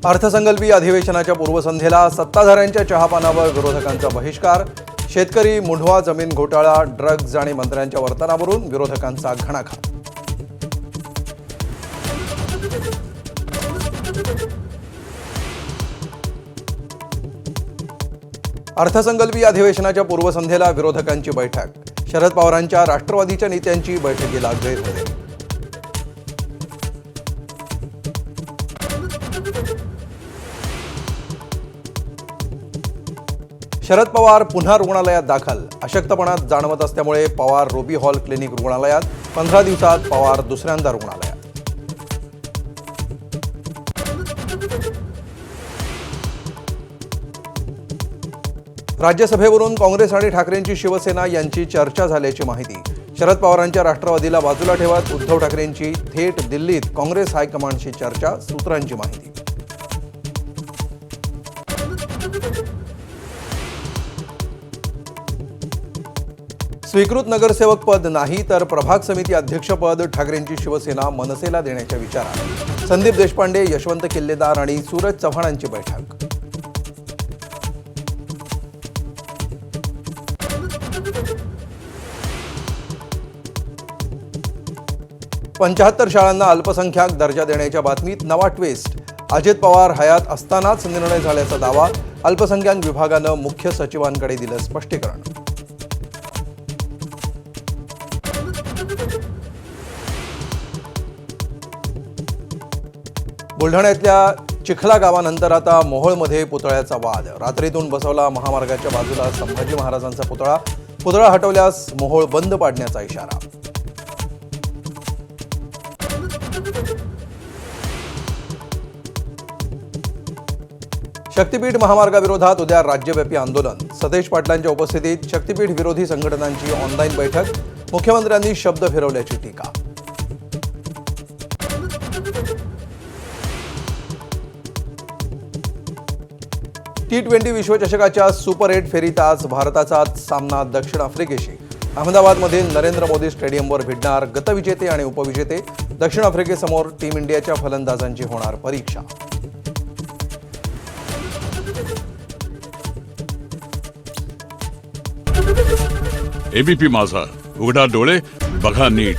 अर्थसंकल्पीय अधिवेशनाच्या पूर्वसंध्येला सत्ताधाऱ्यांच्या चहापानावर विरोधकांचा बहिष्कार. शेतकरी, मुंढवा जमीन घोटाळा, ड्रग्ज आणि मंत्र्यांच्या वर्तनावरून विरोधकांचा घणाघात. अर्थसंकल्पीय अधिवेशनाच्या पूर्वसंध्येला विरोधकांची बैठक. शरद पवारांच्या राष्ट्रवादीच्या नेत्यांची बैठकीला गैरहजेरी. शरद पवार पुन्हा रुग्णालयात दाखल. अशक्तपणात जाणवत असल्यामुळे पवार रुबी हॉल क्लिनिक रुग्णालयात. 15 दिवसात पवार दुसऱ्यांदा रुग्णालयात. राज्यसभेवरून काँग्रेस आणि ठाकरेंची शिवसेना यांची चर्चा झाल्याची माहिती. शरद पवारांच्या राष्ट्रवादीला बाजूला ठेवत उद्धव ठाकरेंची थेट दिल्लीत काँग्रेस हायकमांडशी चर्चा. सूत्रांची माहिती. स्वीकृत नगरसेवक पद नाही तर प्रभाग समिती अध्यक्षपद ठाकरेंची शिवसेना मनसेला देण्याच्या विचारात. संदीप देशपांडे, यशवंत किल्लेदार आणि सूरज चव्हाणांची बैठक. पंच्याहत्तर शाळांना अल्पसंख्याक दर्जा देण्याच्या बातमीत नवा ट्विस्ट. अजित पवार हयात असतानाच निर्णय झाल्याचा दावा. अल्पसंख्याक विभागानं मुख्य सचिवांकडे दिलं स्पष्टीकरण. बुलढाण्यातल्या चिखला गावानंतर आता मोहोळमध्ये पुतळ्याचा वाद. रात्रीतून बसवला महामार्गाच्या बाजूला संभाजी महाराजांचा पुतळा. पुतळा हटवल्यास मोहोळ बंद पाडण्याचा इशारा. शक्तीपीठ महामार्गाविरोधात उद्या राज्यव्यापी आंदोलन. सतेज पाटलांच्या उपस्थितीत शक्तीपीठ विरोधी संघटनांची ऑनलाईन बैठक. मुख्यमंत्र्यांनी शब्द फिरवल्याची टीका. T20 विश्वचषकाच्या सुपर 8 फेरीत आज भारताचा सामना दक्षिण आफ्रिकेशी. अहमदाबादमध्ये नरेंद्र मोदी स्टेडियमवर भिडणार गतविजेते आणि उपविजेते. दक्षिण आफ्रिकेसमोर टीम इंडियाच्या फलंदाजांची होणार परीक्षा. एबीपी माझा, उघडा डोळे बघा नीट.